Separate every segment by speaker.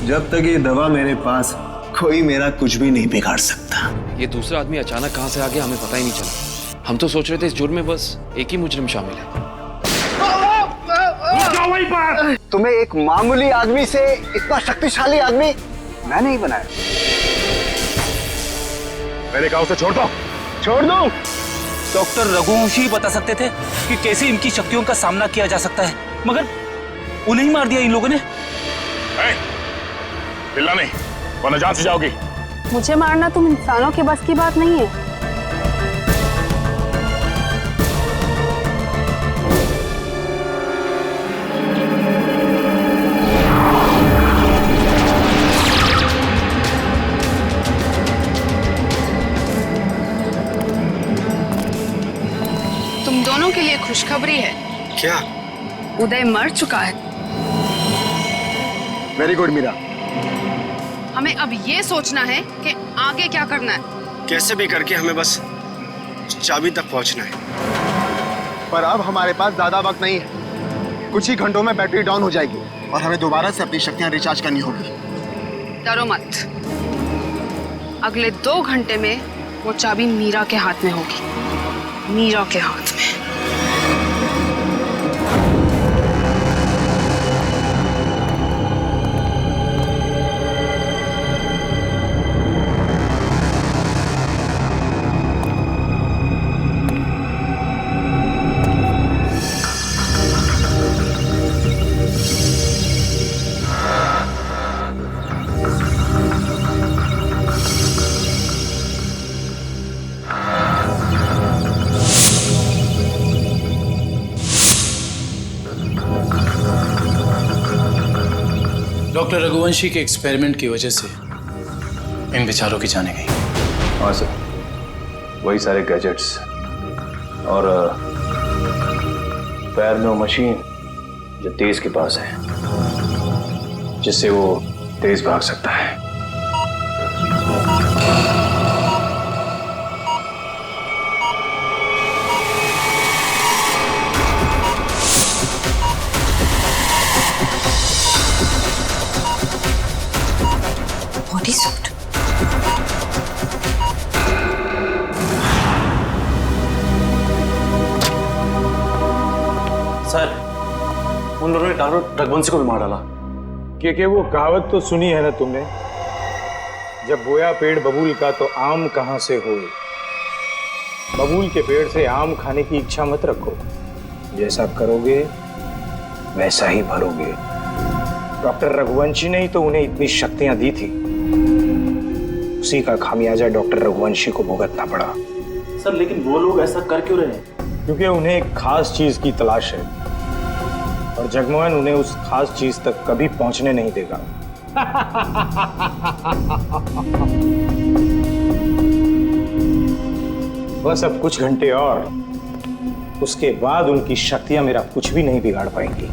Speaker 1: जब तक ये दवा मेरे पास, कोई मेरा कुछ भी नहीं बिगाड़ सकता।
Speaker 2: ये दूसरा आदमी अचानक कहां से आ गया हमें पता ही नहीं चला। हम तो सोच रहे थे इस जुर्म में बस एक ही मुजरिम शामिल है।
Speaker 3: तुम्हें एक मामूली आदमी से इतना शक्तिशाली आदमी मैं नहीं बनाया।
Speaker 4: मैंने कहा उसे छोड़ दो।
Speaker 3: छोड़ दो।
Speaker 5: डॉक्टर रघुवंशी ही बता सकते थे कि कैसे इनकी शक्तियों का सामना किया जा सकता है, मगर उन्हें ही मार दिया इन लोगों ने।
Speaker 4: चिल्ला नहीं वरना जान से जाओगी।
Speaker 6: मुझे मारना तुम इंसानों के बस की बात नहीं है। तुम दोनों के लिए खुशखबरी है।
Speaker 3: क्या?
Speaker 6: उदय मर चुका है।
Speaker 3: Very good Meera.
Speaker 6: हमें अब ये सोचना है कि आगे क्या करना है।
Speaker 3: कैसे भी करके हमें बस चाबी तक पहुंचना है। पर अब हमारे पास ज्यादा वक्त नहीं है। कुछ ही घंटों में बैटरी डाउन हो जाएगी और हमें दोबारा से अपनी शक्तियां रिचार्ज करनी होगी।
Speaker 6: डरो मत, अगले 2 घंटे में वो चाबी मीरा के हाथ में होगी। मीरा के हाथ में।
Speaker 7: डॉक्टर रघुवंशी के एक्सपेरिमेंट की वजह से इन बेचारों की जाने गई।
Speaker 1: हाँ सर, वही सारे गैजेट्स और पैर में वो मशीन जो तेज के पास है, जिससे वो तेज भाग सकता है।
Speaker 8: Body suit.
Speaker 5: सर, उन लोगों ने डॉक्टर रघुवंशी को भी मार डाला।
Speaker 4: कि वो कहावत तो सुनी है ना तुमने, जब बोया पेड़ बबूल का तो आम कहां से हो। बबूल के पेड़ से आम खाने की इच्छा मत रखो, जैसा करोगे वैसा ही भरोगे। डॉक्टर रघुवंशी ने ही तो उन्हें इतनी शक्तियां दी थी, उसी का खामियाजा डॉक्टर रघुवंशी को भुगतना पड़ा।
Speaker 5: सर, लेकिन वो लोग ऐसा कर क्यों रहे हैं?
Speaker 4: क्योंकि उन्हें एक खास चीज की तलाश है और जगमोहन उन्हें उस खास चीज तक कभी पहुंचने नहीं देगा। बस अब कुछ घंटे और, उसके बाद उनकी शक्तियां मेरा कुछ भी नहीं बिगाड़ पाएंगी।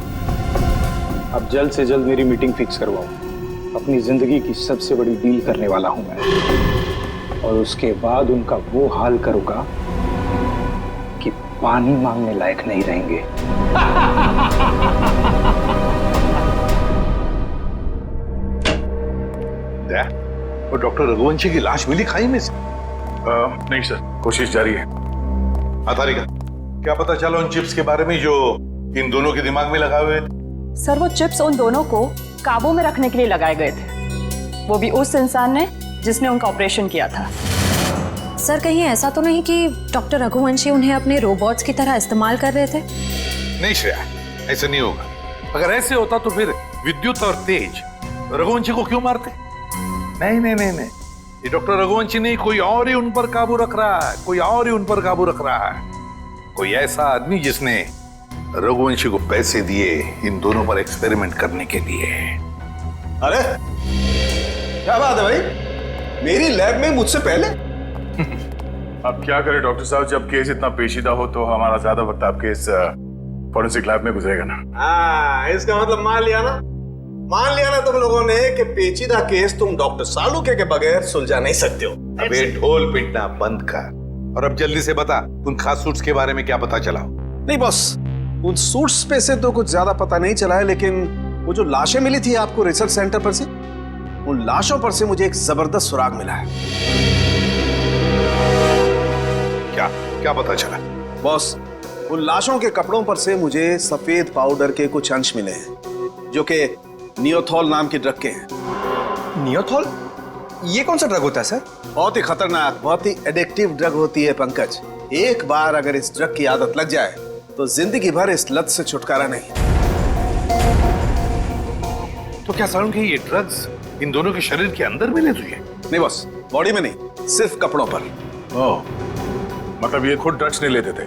Speaker 4: अब जल्द से जल्द मेरी मीटिंग फिक्स करवाओ। अपनी जिंदगी की सबसे बड़ी डील करने वाला हूं मैं, और उसके बाद उनका वो हाल करूंगा कि पानी मांगने लायक नहीं रहेंगे।
Speaker 9: वो डॉक्टर रघुवंशी की लाश मिली खाई में से?
Speaker 4: नहीं सर, कोशिश जारी है।
Speaker 9: तारिका, क्या पता चला उन चिप्स के बारे में जो इन दोनों के दिमाग में लगाए हुए थे?
Speaker 10: सर, वो चिप्स उन दोनों को काबू में रखने के लिए लगाए गए थे, वो भी उस इंसान ने जिसने उनका ऑपरेशन किया था।
Speaker 8: सर, कहीं ऐसा तो नहीं कि डॉक्टर रघुवंशी उन्हें अपने रोबोट्स की तरह इस्तेमाल कर रहे थे?
Speaker 9: नहीं श्रेया, ऐसा नहीं होगा। अगर ऐसे होता तो फिर विद्युत और तेज रघुवंशी को क्यों मारते? नहीं नहीं नहीं नहीं, ये डॉक्टर रघुवंशी नहीं, कोई और ही उन पर काबू रख रहा है, कोई और ही उन पर काबू रख रहा है। कोई ऐसा आदमी जिसने रघुवंशी को पैसे दिए इन दोनों पर एक्सपेरिमेंट करने के लिए।
Speaker 1: अरे क्या बात है भाई, मेरी लैब में मुझसे पहले?
Speaker 4: अब क्या करें डॉक्टर साहब, जब केस इतना पेचीदा हो तो हमारा ज्यादा वक्त आपके इस फॉरेंसिक लैब में गुजरेगा ना।
Speaker 1: हाँ, इसका मतलब मान लिया ना तुम लोगों ने कि पेचीदा केस तुम डॉक्टर सालुके के बगैर सुलझा नहीं सकते हो।
Speaker 9: अबे ढोल पिटना बंद कर और अब जल्दी से बता, उन खास सूट्स के बारे में क्या पता चला?
Speaker 1: नहीं बॉस, उन सूट्स पे से तो कुछ ज्यादा पता नहीं चला है, लेकिन वो जो लाशें मिली थी आपको रिसर्च सेंटर पर से, उन लाशों पर से मुझे एक जबरदस्त सुराग मिला है।
Speaker 9: क्या क्या पता चला?
Speaker 1: बॉस, उन लाशों के कपड़ों पर से मुझे सफेद पाउडर के कुछ अंश मिले हैं जो कि नियोथॉल नाम के ड्रग के हैं।
Speaker 3: नियोथॉल? ये कौन सा ड्रग होता है सर?
Speaker 1: बहुत ही खतरनाक, बहुत ही एडिक्टिव ड्रग होती है पंकज। एक बार अगर इस ड्रग की आदत लग जाए तो जिंदगी भर इस लत से छुटकारा नहीं।
Speaker 9: तो क्या सारुण के ये ड्रग्स इन दोनों के शरीर के अंदर मिले तुझे?
Speaker 1: नहीं बॉस, बॉडी में नहीं, सिर्फ कपड़ों पर।
Speaker 11: ओह, मतलब ये खुद ड्रग्स नहीं लेते थे,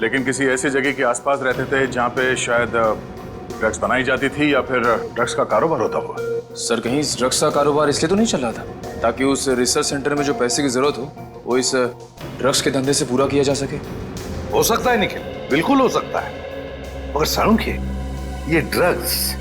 Speaker 11: लेकिन किसी ऐसी जगह के आसपास रहते थे जहाँ पे शायद ड्रग्स बनाई जाती थी या फिर ड्रग्स का कारोबार होता हुआ।
Speaker 2: सर कहीं इस ड्रग्स का कारोबार इसलिए तो नहीं चल रहा था ताकि उस रिसर्च सेंटर में जो पैसे की जरूरत हो वो इस ड्रग्स के धंधे से पूरा किया जा सके?
Speaker 9: हो सकता है निखिल, बिल्कुल हो सकता है। मगर सारुण के ये ड्रग्स,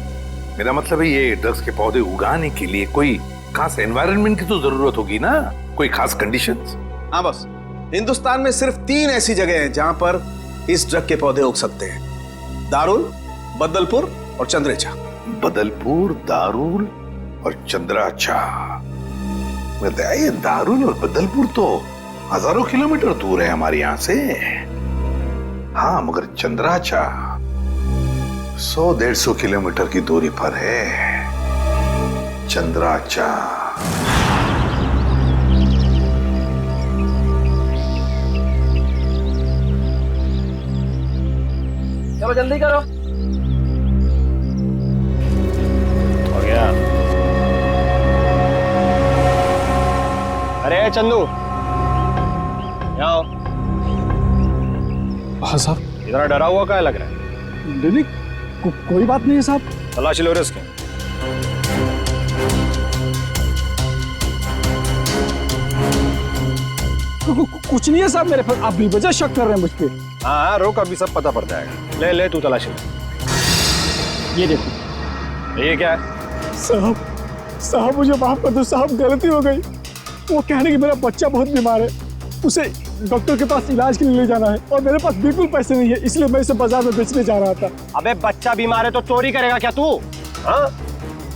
Speaker 9: मेरा मतलब है ये ड्रग्स के पौधे उगाने के लिए कोई खास एनवायरनमेंट की तो जरूरत होगी ना, कोई खास कंडीशंस?
Speaker 1: हाँ बॉस, हिंदुस्तान में सिर्फ 3 ऐसी जगह हैं जहां पर इस ड्रग के पौधे उग सकते हैं। दारुल, बदलपुर और चंद्रेचा।
Speaker 9: बदलपुर, दारुल और चंद्राचा। ये दारुल और बदलपुर तो हजारों किलोमीटर दूर है हमारे यहाँ से। हाँ, मगर चंद्राचा 100-150 किलोमीटर की दूरी पर है। चंद्राचा।
Speaker 5: चलो जल्दी करो।
Speaker 3: हो गया। अरे चंदू, यहाँ आओ।
Speaker 4: हाँ साहब।
Speaker 3: इतना डरा हुआ क्या लग रहा है?
Speaker 4: नहीं, कोई बात नहीं है साहब।
Speaker 3: तलाशी लो इसके।
Speaker 4: कुछ नहीं है साहब मेरे पास, आप बेवजह शक कर रहे हैं मुझ पे।
Speaker 3: हाँ, रोक, अभी सब पता पड़ जाएगा। ले ले, तू तलाशी ले।
Speaker 4: ये देखो।
Speaker 3: ये क्या है?
Speaker 4: साहब मुझे माफ कर दो साहब, गलती हो गई। वो कहने कि मेरा बच्चा बहुत बीमार है, उसे डॉक्टर के पास इलाज के लिए ले जाना है और मेरे पास बिल्कुल पैसे नहीं है, इसलिए मैं इसे बाजार में बेचने जा रहा था।
Speaker 3: अबे बच्चा बीमार है तो चोरी करेगा क्या तू? हाँ?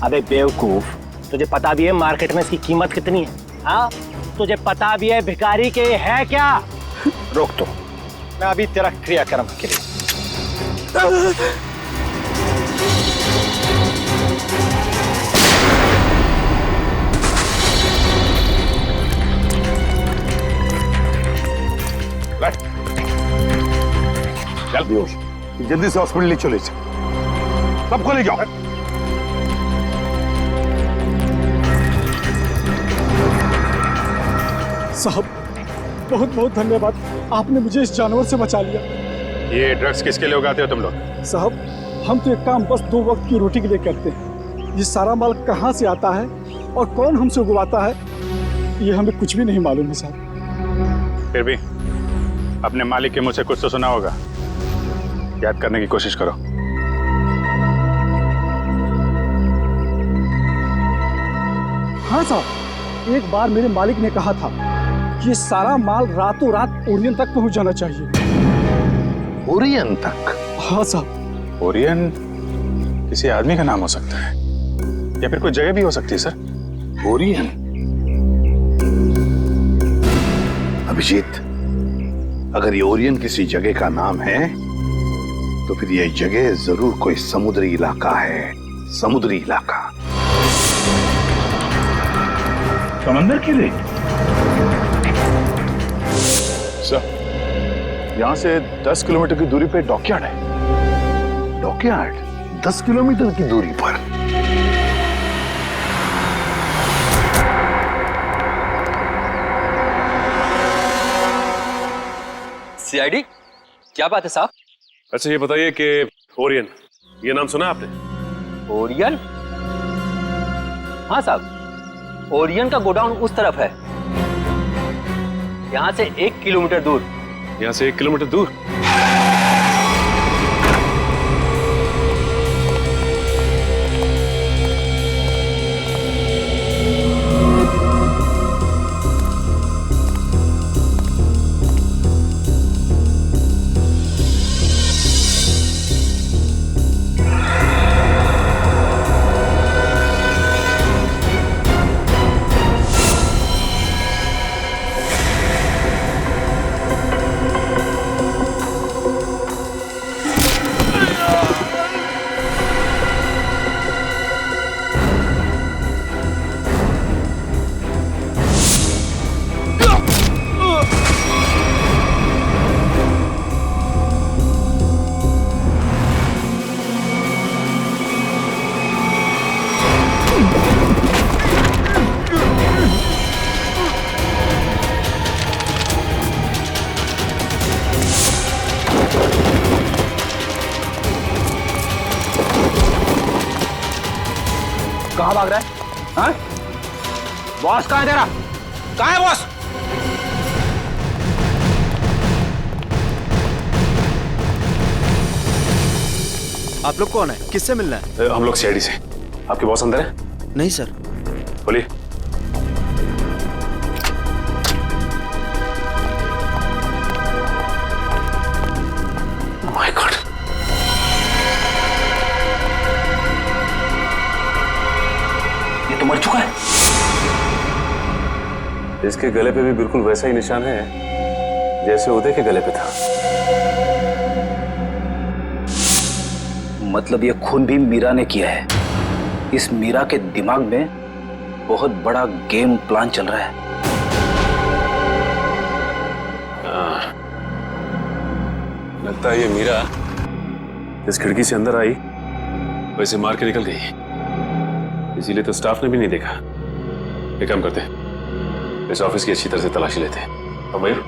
Speaker 3: अबे बेवकूफ, तुझे पता भी है मार्केट में इसकी कीमत कितनी है? हाँ? तुझे पता भी है भिखारी के है क्या? रोक तो, मैं अभी तेरा क्रियाक्रम के लिए।
Speaker 9: चल बेहोश, जल्दी से हॉस्पिटल ले चले, सबको ले जाओ।
Speaker 4: साहब बहुत बहुत धन्यवाद, आपने मुझे इस जानवर से बचा लिया।
Speaker 11: ये ड्रग्स किसके लिए उगाते हो तुम लोग?
Speaker 4: साहब हम तो एक काम बस 2 वक्त की रोटी के लिए करते हैं। ये सारा माल कहाँ से आता है और कौन हमसे उगवाता है, ये हमें कुछ भी नहीं मालूम है साहब।
Speaker 11: फिर भी अपने मालिक के मुंह से कुछ तो सुना होगा, याद करने की कोशिश करो।
Speaker 4: हाँ साहब, एक बार मेरे मालिक ने कहा था कि ये सारा माल रातों रात ओरियन तक पहुंच जाना चाहिए।
Speaker 9: ओरियन तक?
Speaker 4: हाँ साहब।
Speaker 11: ओरियन किसी आदमी का नाम हो सकता है या फिर कोई जगह भी हो सकती है सर।
Speaker 9: ओरियन? अभिजीत, अगर ये ओरियन किसी जगह का नाम है तो फिर यह जगह जरूर कोई समुद्री इलाका है। समुद्री इलाका। समंदर के लिए?
Speaker 11: सर, यहाँ से 10 किलोमीटर की दूरी पे डॉकयार्ड है।
Speaker 9: डॉकयार्ड? 10 किलोमीटर की दूरी पर?
Speaker 5: सीआईडी, क्या बात है साहब?
Speaker 11: अच्छा ये बताइए कि ओरियन, ये नाम सुना आपने?
Speaker 5: ओरियन? हाँ साहब, ओरियन का गोडाउन उस तरफ है, यहाँ से 1 किलोमीटर दूर।
Speaker 11: यहाँ से 1 किलोमीटर दूर?
Speaker 5: कहाँ भाग रहा है? हाँ? बॉस कहाँ है तेरा? कहाँ है बॉस?
Speaker 3: आप लोग कौन है? किससे मिलना है?
Speaker 11: हम लोग सीआईडी से। आपके बॉस अंदर है?
Speaker 3: नहीं सर।
Speaker 11: बोलिए। माय गॉड,
Speaker 5: ये तो मर चुका है।
Speaker 11: इसके गले पे भी बिल्कुल वैसा ही निशान है जैसे उदय के गले पे था।
Speaker 5: मतलब ये खून भी मीरा ने किया है। इस मीरा के दिमाग में बहुत बड़ा गेम प्लान चल रहा है।
Speaker 11: लगता है ये मीरा इस खिड़की से अंदर आई, वैसे मार के निकल गई, इसीलिए तो स्टाफ ने भी नहीं देखा। एक काम करते हैं, इस ऑफिस की अच्छी तरह से तलाशी लेते हैं। अब मयूर,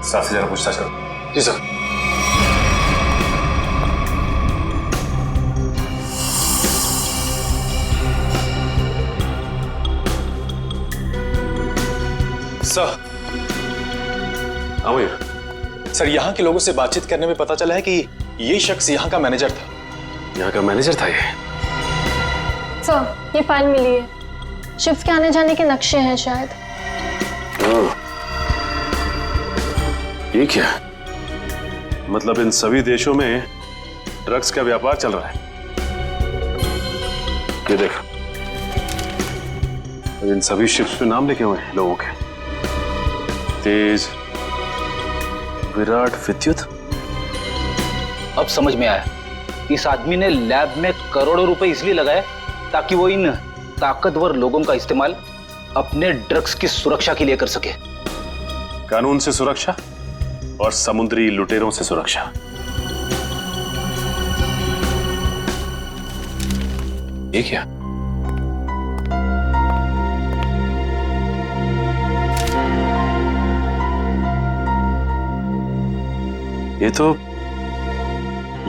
Speaker 11: स्टाफ से जरा पूछताछ करो। जी सर।
Speaker 12: सर,
Speaker 11: हाँ मयूर।
Speaker 12: सर यहाँ के लोगों से बातचीत करने में पता चला है कि ये शख्स यहाँ का मैनेजर था।
Speaker 11: यहाँ का मैनेजर था ये?
Speaker 13: सर, ये फाइल मिली है। शिफ्ट के आने जाने के नक्शे हैं शायद।
Speaker 11: ये क्या? मतलब इन सभी देशों में ड्रग्स का व्यापार चल रहा है। ये देखो, इन सभी शिप्स पे नाम लिखे हुए हैं लोगों के। तेज, विराट, विद्युत।
Speaker 5: अब समझ में आया, इस आदमी ने लैब में करोड़ों रुपए इसलिए लगाए ताकि वो इन ताकतवर लोगों का इस्तेमाल अपने ड्रग्स की सुरक्षा के लिए कर सके।
Speaker 11: कानून से सुरक्षा और समुद्री लुटेरों से सुरक्षा। ये क्या? ये तो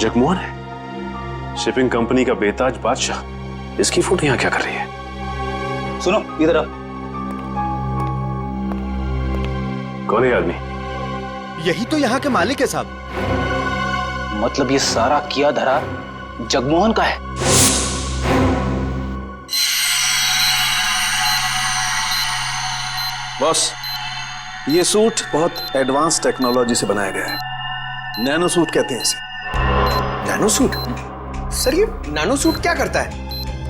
Speaker 11: जगमोहन है, शिपिंग कंपनी का बेताज बादशाह। इसकी फोटो यहां क्या कर रही है?
Speaker 5: सुनो इधर आ।
Speaker 11: कौन है आदमी?
Speaker 3: यही तो यहाँ के मालिक है साहब।
Speaker 5: मतलब ये सारा किया धरा जगमोहन का है।
Speaker 1: बॉस, ये सूट बहुत एडवांस टेक्नोलॉजी से बनाया गया है। नैनो सूट कहते हैं इसे।
Speaker 3: Nano suit? सर, ये नैनो सूट क्या करता है?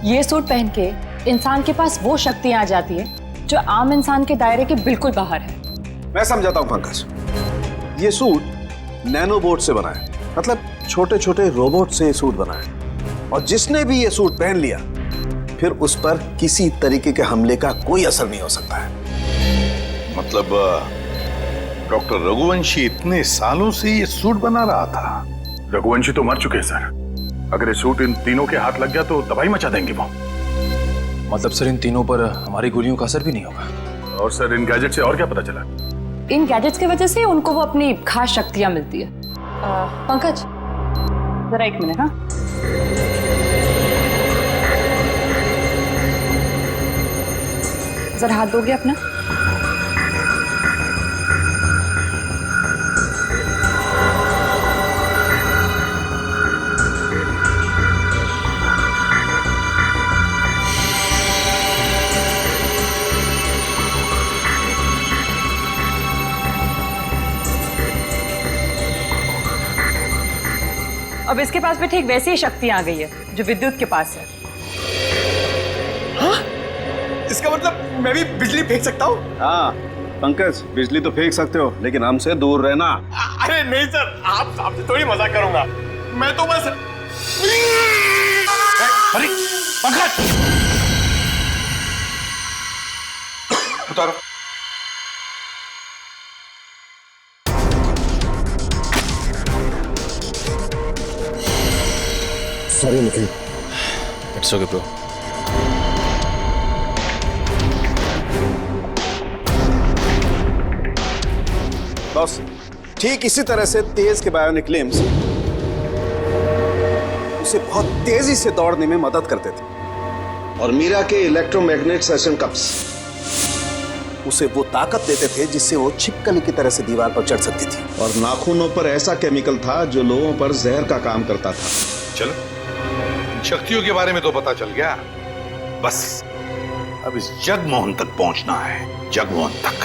Speaker 10: ये सूट पहन के इंसान के पास वो शक्तियां आ जाती है जो आम इंसान के दायरे के बिल्कुल बाहर है।
Speaker 1: मैं समझाता हूं पंकज। ये सूट नैनो बोट से बना है, मतलब छोटे छोटे रोबोट से सूट बना है। और जिसने भी ये सूट पहन लिया, फिर उस पर किसी तरीके के हमले का कोई असर नहीं हो सकता है।
Speaker 9: मतलब डॉक्टर रघुवंशी इतने सालों से ये सूट बना रहा था?
Speaker 11: रघुवंशी तो मर चुके हैं सर। अगर ये सूट इन तीनों के हाथ लग गया तो तबाही मचा देंगे वो।
Speaker 2: मतलब सर इन तीनों पर हमारी गोलियों का असर भी नहीं होगा?
Speaker 11: और सर इन गैजेट से और क्या पता चला?
Speaker 10: इन गैजेट्स की वजह से उनको वो अपनी खास शक्तियां मिलती है। पंकज, जरा एक मिनट। हाँ, जरा हाथ दोगे अपना? अब इसके पास भी ठीक वैसी ही शक्तियां आ गई है जो विद्युत के पास है।
Speaker 3: हाँ? इसका मतलब मैं भी बिजली फेंक सकता हूँ?
Speaker 1: हाँ पंकज, बिजली तो फेंक सकते हो, लेकिन हमसे दूर रहना।
Speaker 3: अरे नहीं सर, आपसे थोड़ी मजाक करूंगा। मैं तो बस।
Speaker 9: अरे पंकज, उतारो।
Speaker 3: Sorry Nikhil.
Speaker 12: It's okay bro.
Speaker 1: Boss, ठीक इसी तरह से तेज के बायोनिक लिम्स उसे बहुत तेजी से दौड़ने में मदद करते थे। और मीरा के इलेक्ट्रोमैग्नेट सेशन कप्स उसे वो ताकत देते थे जिससे वो छिपकली की तरह से दीवार पर चढ़ सकती थी। और नाखूनों पर ऐसा केमिकल था जो लोगों पर जहर का काम करता था।
Speaker 9: चलो, शक्तियों के बारे में तो पता चल गया, बस अब इस जगमोहन तक पहुंचना है, जगमोहन तक।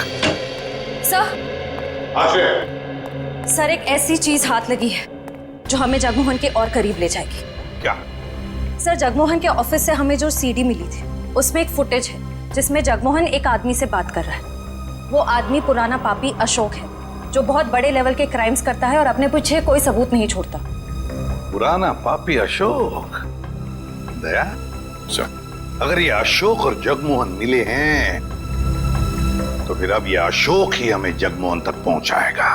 Speaker 8: सर एक ऐसी चीज हाथ लगी है जो हमें जगमोहन के और करीब ले जाएगी।
Speaker 9: क्या?
Speaker 8: सर जगमोहन के ऑफिस से हमें जो सीडी मिली थी उसमें एक फुटेज है जिसमें जगमोहन एक आदमी से बात कर रहा है। वो आदमी पुराना पापी अशोक है जो बहुत बड़े लेवल के क्राइम्स करता है और अपने पीछे कोई सबूत नहीं छोड़ता।
Speaker 9: पुराना पापी अशोक? दया, अगर ये अशोक और जगमोहन मिले हैं तो फिर अब ये अशोक ही हमें जगमोहन तक पहुंचाएगा।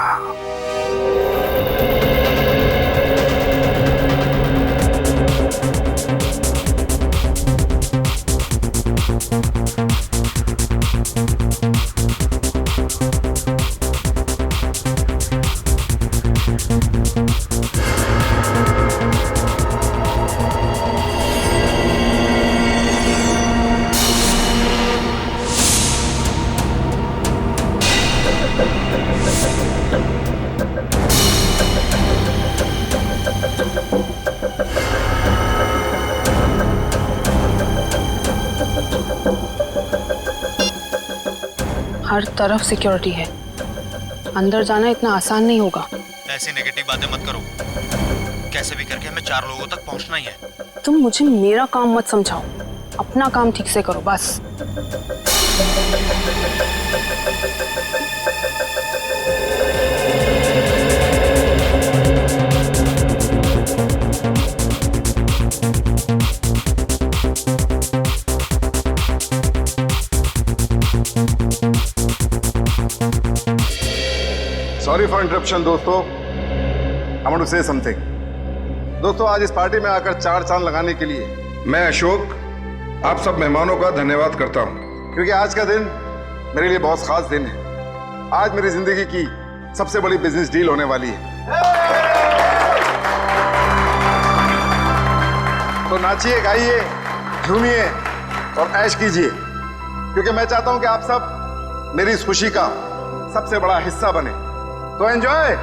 Speaker 6: हर तरफ सिक्योरिटी है, अंदर जाना इतना आसान नहीं होगा।
Speaker 3: ऐसी नेगेटिव बातें मत करो, कैसे भी करके हमें 4 लोगों तक पहुंचना ही है।
Speaker 6: तुम मुझे मेरा काम मत समझाओ, अपना काम ठीक से करो बस।
Speaker 14: सॉरी फॉर इंटरप्शन दोस्तों, I want to say something. दोस्तों, आज इस पार्टी में आकर 4 चांद लगाने के लिए मैं अशोक आप सब मेहमानों का धन्यवाद करता हूं, क्योंकि आज का दिन मेरे लिए बहुत खास दिन है। आज मेरी जिंदगी की सबसे बड़ी बिजनेस डील होने वाली है। तो नाचिए, गाइए, झूमिए और ऐश कीजिए, क्योंकि मैं चाहता हूं कि आप सब मेरी इस खुशी का सबसे बड़ा हिस्सा बने। तो एंजॉय।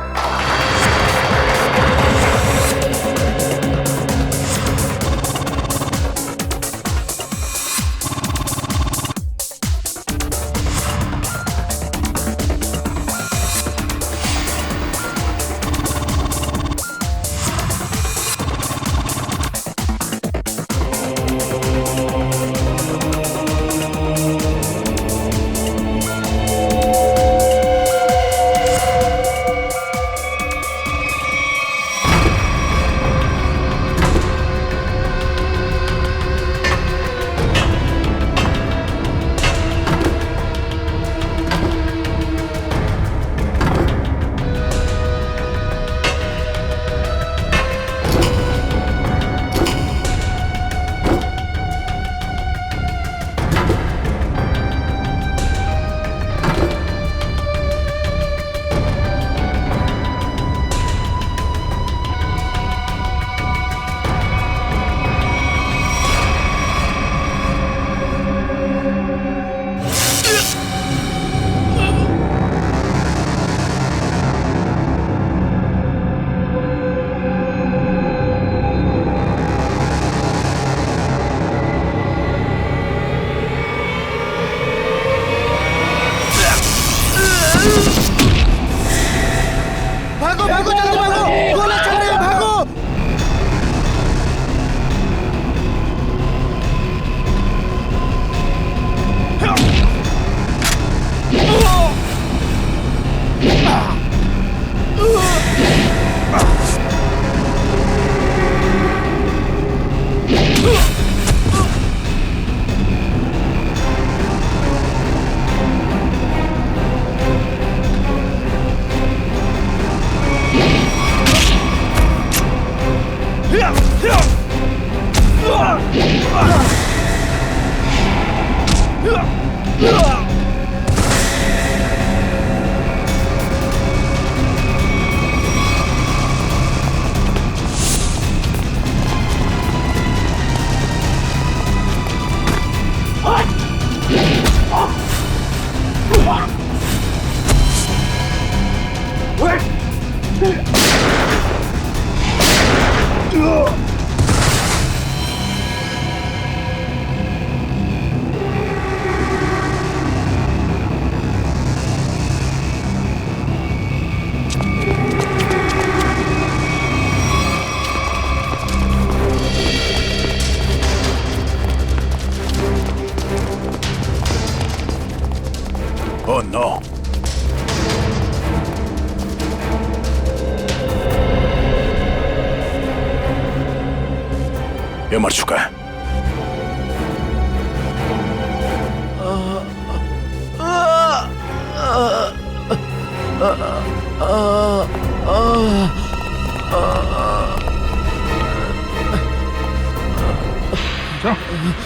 Speaker 11: ये मर चुका है।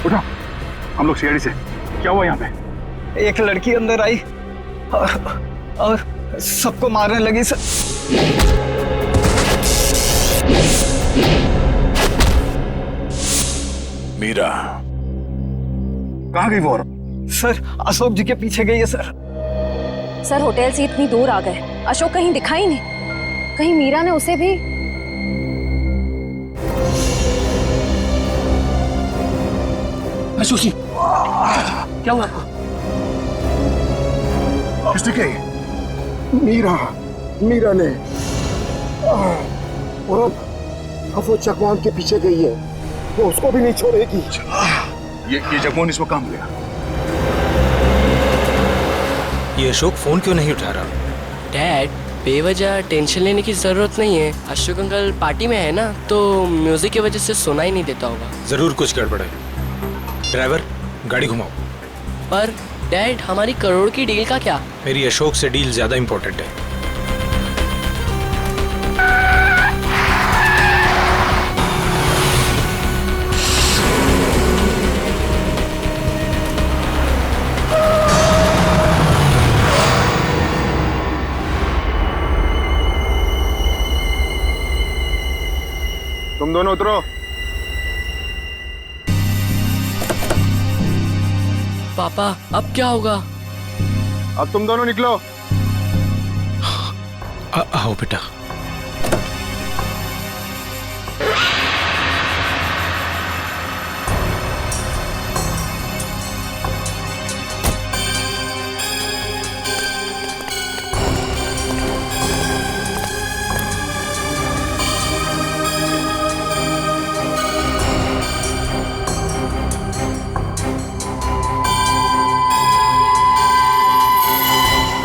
Speaker 3: उठो, हम लोग सीढ़ी से। क्या हुआ यहाँ पे?
Speaker 15: एक लड़की अंदर आई और सबको मारने लगी सर।
Speaker 11: मीरा
Speaker 3: कहाँ गई वो?
Speaker 15: सर अशोक जी के पीछे गई है सर।
Speaker 8: सर होटल से इतनी दूर आ गए, अशोक कहीं दिखाई नहीं। कहीं मीरा ने उसे भी?
Speaker 15: अशोक जी क्या हुआ आपको?
Speaker 3: किसने कही? मीरा ने। और अब वो जगमोहन के पीछे गई है, वो उसको भी नहीं छोड़ेगी। ये जगमोहन इसको काम लिया।
Speaker 16: ये अशोक फोन क्यों नहीं उठा रहा?
Speaker 17: डैड, बेवजह टेंशन लेने की जरूरत नहीं है। अशोक अंकल पार्टी में है ना, तो म्यूजिक की वजह से सुनाई नहीं देता होगा।
Speaker 16: जरूर कुछ गड़बड़ है। ड्राइवर, गाड़ी घुमाओ।
Speaker 17: पर डैड, हमारी करोड़ की डील का क्या?
Speaker 16: मेरी अशोक से डील ज्यादा इंपॉर्टेंट है।
Speaker 3: तुम दोनों उतरो।
Speaker 17: पापा, अब क्या होगा?
Speaker 3: अब तुम दोनों निकलो।
Speaker 16: आओ बेटा।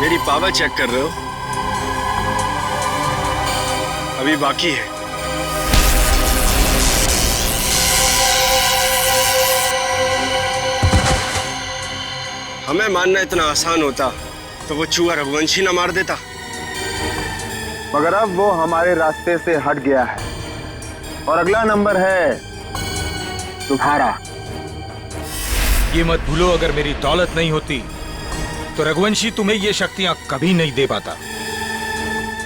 Speaker 3: मेरी पावर चेक कर रहे हो? अभी बाकी है। हमें मानना इतना आसान होता तो वो चूहा रघुवंशी ना मार देता। मगर अब वो हमारे रास्ते से हट गया है और अगला नंबर है तुम्हारा।
Speaker 16: ये मत भूलो, अगर मेरी दौलत नहीं होती तो रघुवंशी तुम्हें ये शक्तियां कभी नहीं दे पाता।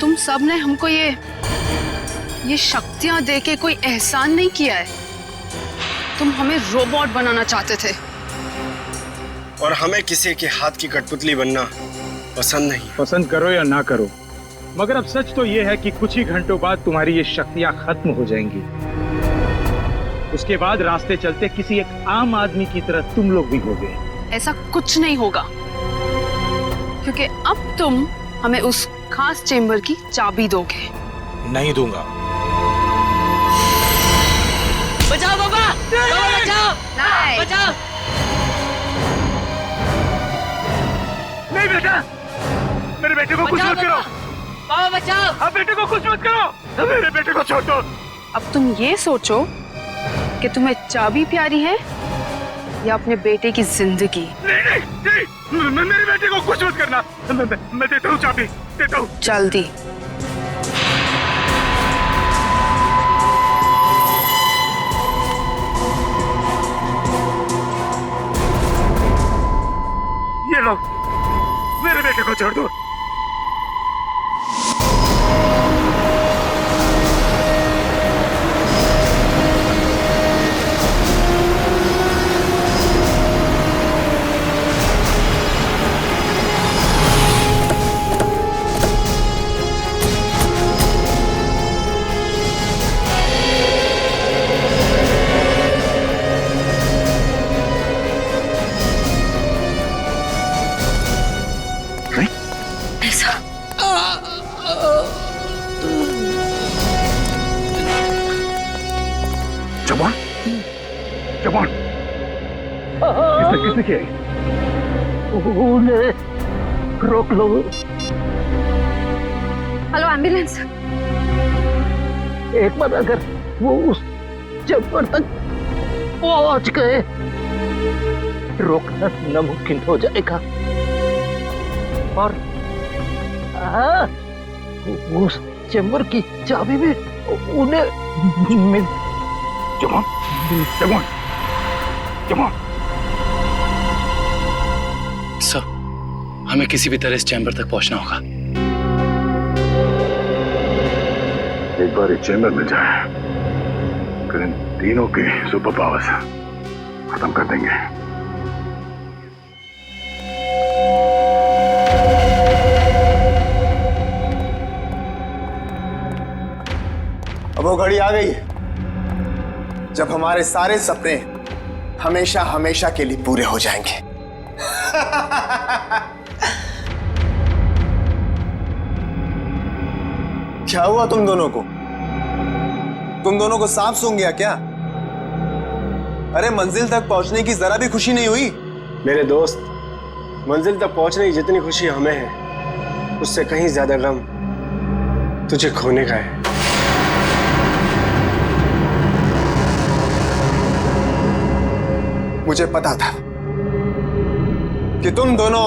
Speaker 6: तुम सब ने हमको ये शक्तियां देके कोई एहसान नहीं किया है। तुम हमें रोबोट बनाना चाहते थे और हमें किसी के हाथ की कठपुतली बनना पसंद नहीं।
Speaker 4: पसंद करो या ना करो, मगर अब सच तो ये है कि कुछ ही घंटों बाद तुम्हारी ये शक्तियां खत्म हो जाएंगी। उसके बाद रास्ते चलते किसी एक आम आदमी की तरह तुम लोग भी होगे।
Speaker 6: ऐसा कुछ नहीं होगा, क्योंकि अब तुम हमें उस खास चेंबर की चाबी दोगे।
Speaker 16: नहीं दूंगा।
Speaker 17: बचाओ बाबा, बाबा बचाओ, बचाओ।
Speaker 3: नहीं बेटा, मेरे बेटे को कुछ मत करो।
Speaker 17: बाबा बचाओ।
Speaker 3: अब बेटे को कुछ मत करो, मेरे बेटे को छोड़ दो।
Speaker 6: अब तुम ये सोचो कि तुम्हें चाबी प्यारी है या अपने बेटे की जिंदगी।
Speaker 3: नहीं, नहीं, नहीं, मेरे बेटे को कुछ मत करना। मैं देता हूँ चाबी, देता हूँ।
Speaker 6: जल्दी।
Speaker 3: ये लो, मेरे बेटे को छोड़ दो। जवान, किसने किया? रोक लो।
Speaker 8: Hello ambulance.
Speaker 15: एक बार अगर वो उस जब्बर तक
Speaker 18: पहुंच गए। रोकना नामुमकिन हो जाएगा। और उस चेंबर की चाबी भी उन्हें मिल। जवान, जवान, जवान।
Speaker 7: सर, हमें किसी भी तरह इस चैम्बर तक पहुंचना होगा।
Speaker 9: एक बार ये चैम्बर मिल जाए फिर इन तीनों के सुपर पावर्स खत्म कर देंगे।
Speaker 3: अब वो घड़ी आ गई जब हमारे सारे सपने हमेशा हमेशा के लिए पूरे हो जाएंगे। क्या हुआ तुम दोनों को? तुम दोनों को सांप सूंघ गया क्या? अरे मंजिल तक पहुंचने की जरा भी खुशी नहीं हुई?
Speaker 19: मेरे दोस्त, मंजिल तक पहुंचने की जितनी खुशी हमें है उससे कहीं ज्यादा गम तुझे खोने का है।
Speaker 3: मुझे पता था कि तुम दोनों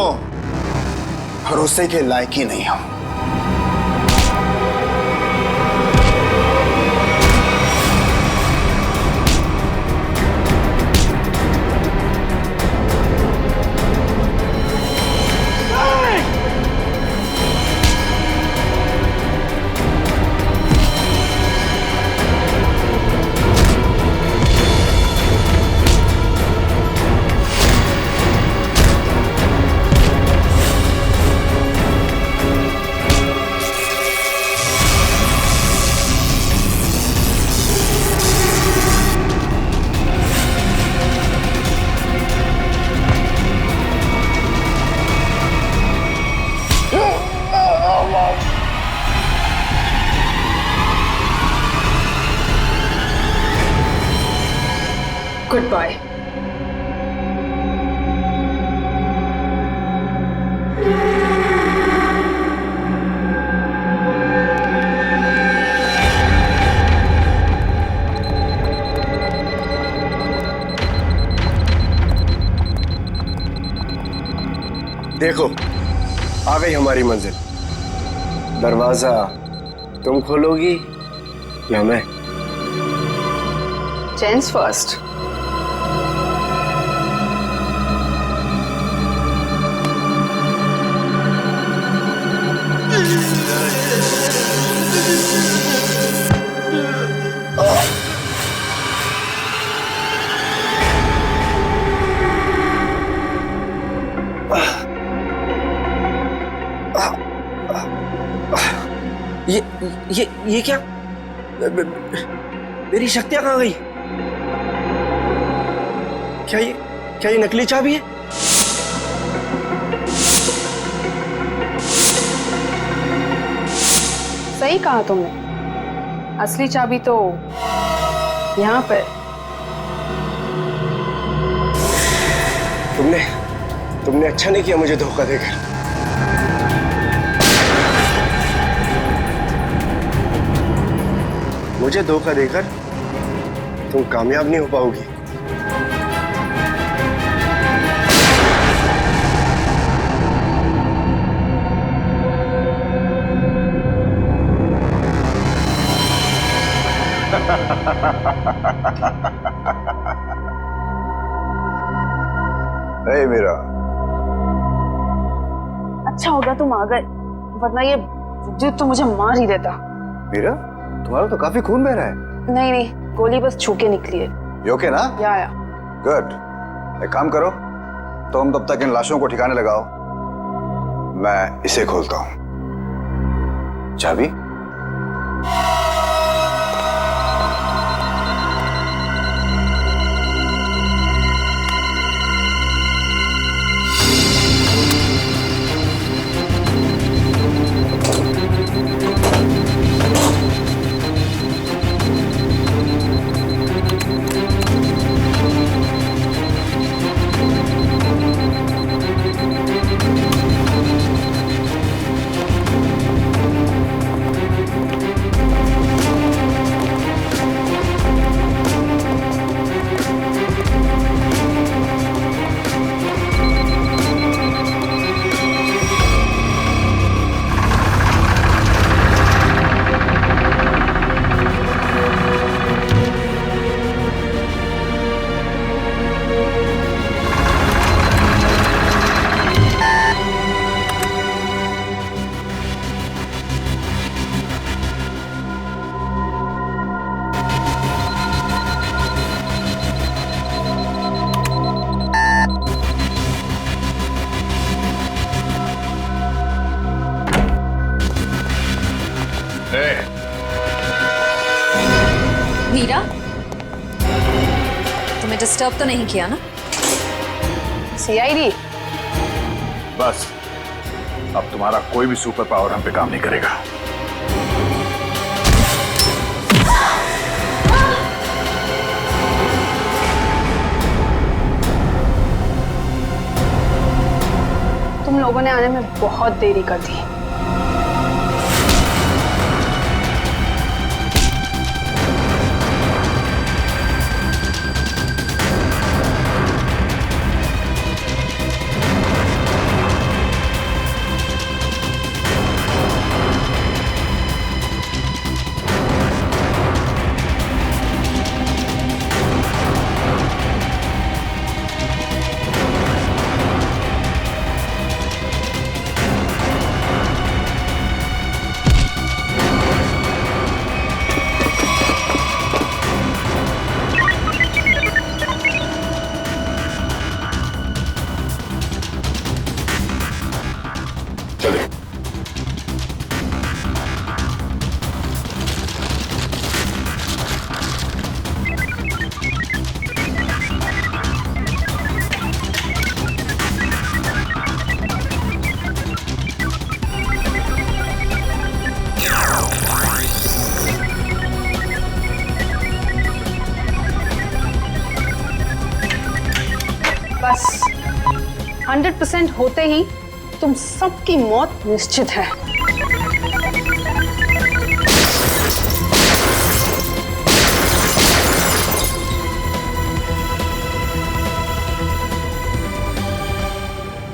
Speaker 3: भरोसे के लायक ही नहीं हो।
Speaker 6: Goodbye.
Speaker 19: देखो, आ गई हमारी मंजिल। दरवाजा तुम खोलोगी या मैं?
Speaker 6: Gents first.
Speaker 19: ये क्या? मेरी शक्तियां कहाँ गई? क्या ये नकली चाबी है?
Speaker 6: सही कहा तुमने, असली चाबी तो यहाँ पर।
Speaker 19: तुमने अच्छा नहीं किया मुझे धोखा देकर। मुझे धोखा देकर तुम कामयाब नहीं हो पाओगी।
Speaker 14: हे मीरा,
Speaker 6: अच्छा होगा तुम आ गए, वरना ये विद्युत तो मुझे मार ही देता।
Speaker 14: मीरा, तुम्हारा तो काफी खून बह रहा है।
Speaker 6: नहीं, गोली बस छू के निकली है।
Speaker 14: You okay ना?
Speaker 6: या।
Speaker 14: गुड। एक काम करो, तुम तब तक इन लाशों को ठिकाने लगाओ, मैं इसे खोलता हूं। चाबी?
Speaker 8: मीरा, तुम्हें डिस्टर्ब तो नहीं किया ना?
Speaker 6: सीआईडी,
Speaker 9: बस अब तुम्हारा कोई भी सुपर पावर हम पे काम नहीं करेगा।
Speaker 6: तुम लोगों ने आने में बहुत देरी कर दी। बस 100% होते ही तुम सबकी मौत निश्चित है।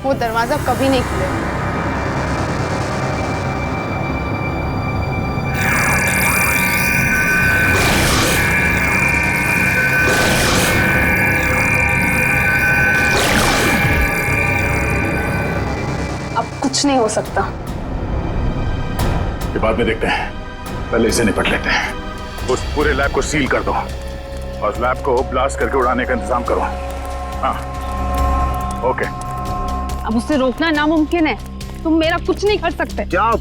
Speaker 6: वो दरवाजा कभी नहीं खुलेगा। कुछ नहीं हो सकता।
Speaker 9: ये बाद में देखते हैं, पहले इसे निपट लेते हैं। उस पूरे लैब को सील कर दो और लैब को ब्लास्ट करके उड़ाने का इंतजाम करो। हाँ, ओके।
Speaker 6: अब उसे रोकना नामुमकिन है। तुम मेरा कुछ नहीं कर सकते।
Speaker 3: जाओ।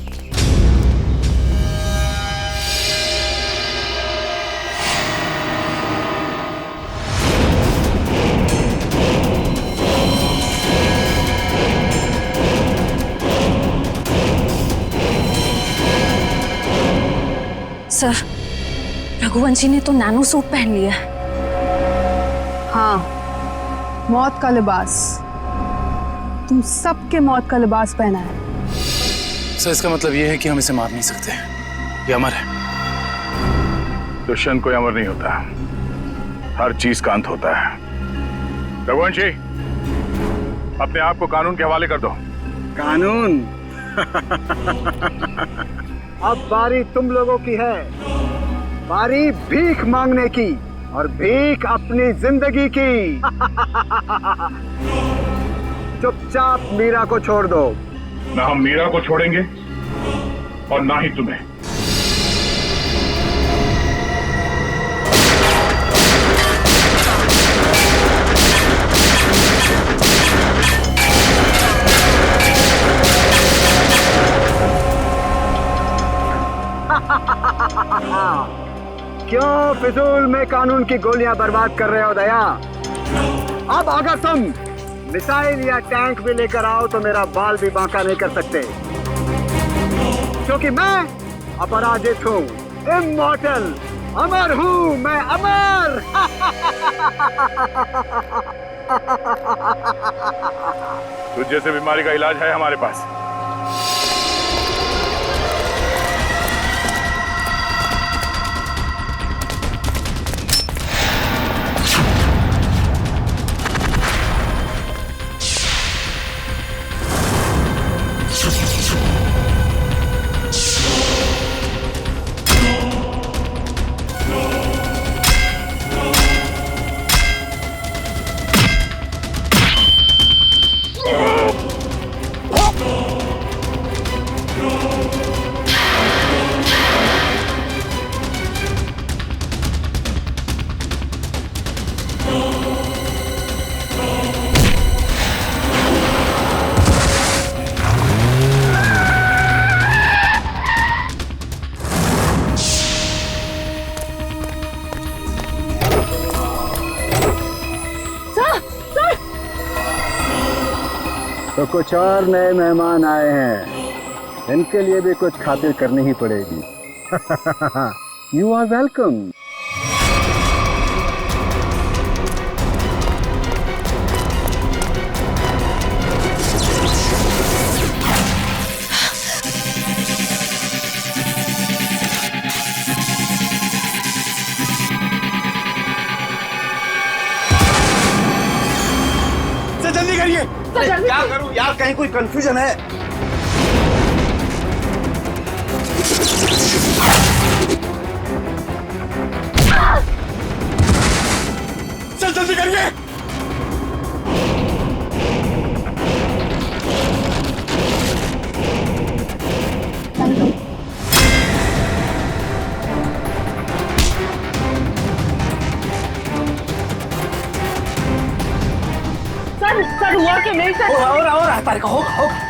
Speaker 8: सर, रघुवंशी ने तो नैनो सूट पहन लिया है।
Speaker 6: हाँ, मौत का लिबास। तुम सबके मौत का लिबास पहना है।
Speaker 7: सर, इसका मतलब ये है कि हम इसे मार नहीं सकते। ये अमर है।
Speaker 9: दुष्यंत कोई अमर नहीं होता, हर चीज का अंत होता है। रघुवंशी, अपने आप को कानून के हवाले कर दो।
Speaker 3: कानून? अब बारी तुम लोगों की है। बारी भीख मांगने की, और भीख अपनी जिंदगी की। चुपचाप मीरा को छोड़ दो।
Speaker 9: ना हम मीरा को छोड़ेंगे और ना ही तुम्हें।
Speaker 3: क्यों फिजूल में कानून की गोलियां बर्बाद कर रहे हो दया? अब अगर तुम मिसाइल या टैंक भी लेकर आओ तो मेरा बाल भी बांका नहीं कर सकते, क्योंकि मैं अपराजित हूँ, इमॉर्टल, अमर हूँ मैं, अमर।
Speaker 9: तुझ जैसे बीमारी का इलाज है हमारे पास।
Speaker 20: तो कुछ और नए मेहमान आए हैं, इनके लिए भी कुछ खातिर करनी ही पड़ेगी। You are welcome.
Speaker 1: जल्दी करिए। क्या करूं यार, कहीं कोई कंफ्यूजन है? चल जल्दी करिए।
Speaker 18: सर हुआ कि नहीं सर?
Speaker 1: और तारिका होगा।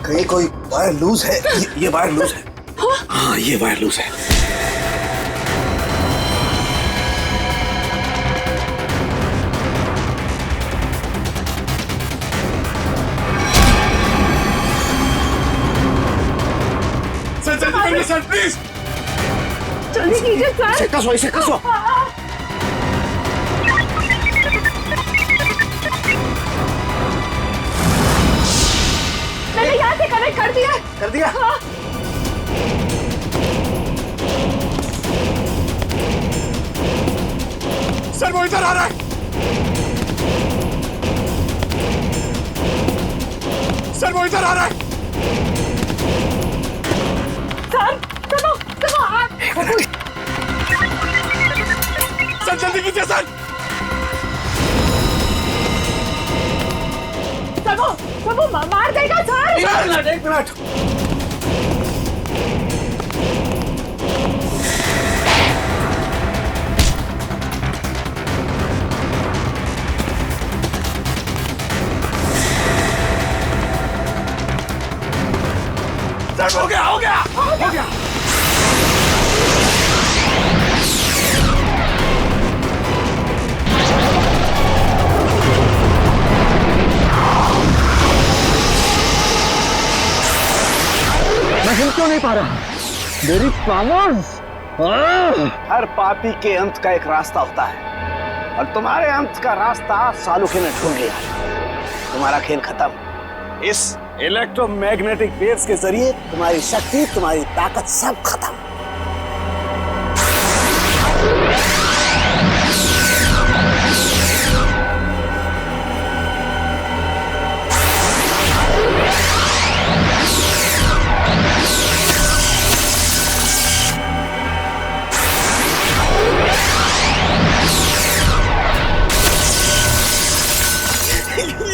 Speaker 1: कहीं कोई वायर लूज है। ये वायर लूज है। हाँ ये वायर लूज है। सर जल्दी करिए सर प्लीज।
Speaker 18: जल्दी कीजिए सर।
Speaker 1: इसे कसो, इसे कसो।
Speaker 18: मैंने यहाँ से कनेक्ट कर दिया।
Speaker 1: कर दिया?
Speaker 18: हाँ।
Speaker 1: सर वो इधर आ रहा है। सर वो इधर आ रहा है।
Speaker 18: सर
Speaker 1: सर जल्दी कीजिए सर।
Speaker 18: वो मार देगा सर।
Speaker 1: एक मिनट। सर हो गया।
Speaker 20: मैं हिल क्यों नहीं पा रहा? मेरी पावर्स।
Speaker 1: हर पापी के अंत का एक रास्ता होता है और तुम्हारे अंत का रास्ता सालुखे ने ढूंढ लिया। तुम्हारा खेल खत्म। इस इलेक्ट्रोमैग्नेटिक वेव्स के जरिए तुम्हारी शक्ति, तुम्हारी ताकत सब खत्म।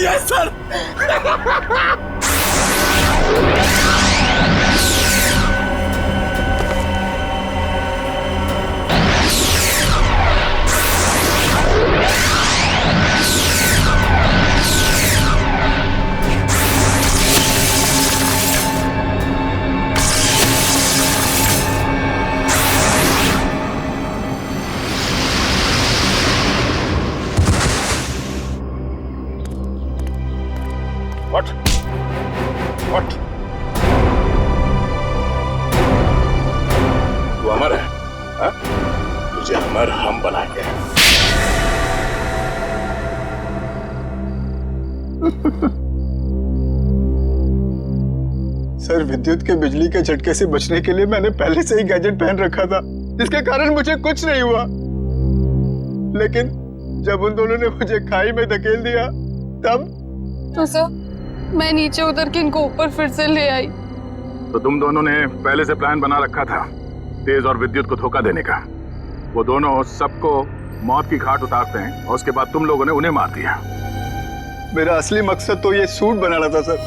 Speaker 1: Yes sir.
Speaker 9: What? तू अमर है, हाँ? तुझे अमर हम बनाएंगे।
Speaker 3: सर विद्युत के बिजली के झटके से बचने के लिए मैंने पहले से ही गैजेट पहन रखा था, जिसके कारण मुझे कुछ नहीं हुआ। लेकिन जब उन दोनों ने मुझे खाई में धकेल दिया तब
Speaker 6: तो सर मैं नीचे उतर के इनको ऊपर फिर से ले आई।
Speaker 9: तो तुम दोनों ने पहले से प्लान बना रखा था तेज और विद्युत को धोखा देने का। वो दोनों सबको मौत की घाट उतारते हैं और उसके बाद तुम लोगों ने उन्हें मार दिया।
Speaker 3: मेरा असली मकसद तो ये सूट बनाना था सर,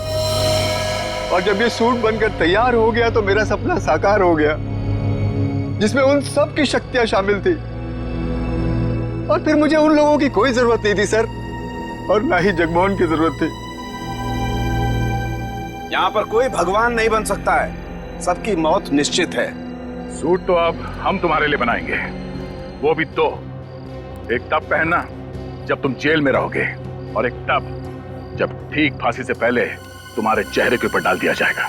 Speaker 3: और जब ये सूट बनकर तैयार हो गया तो मेरा सपना साकार हो गया, जिसमें उन सब की शक्तियां शामिल थी। और फिर मुझे उन लोगों की कोई जरूरत नहीं थी सर, और ना ही जगमोहन की जरूरत थी।
Speaker 1: यहाँ पर कोई भगवान नहीं बन सकता है, सबकी मौत निश्चित है।
Speaker 9: सूट तो अब हम तुम्हारे लिए बनाएंगे, वो भी दो। एक तब पहनना जब तुम जेल में रहोगे, और एक तब जब ठीक फांसी से पहले तुम्हारे चेहरे के ऊपर डाल दिया जाएगा।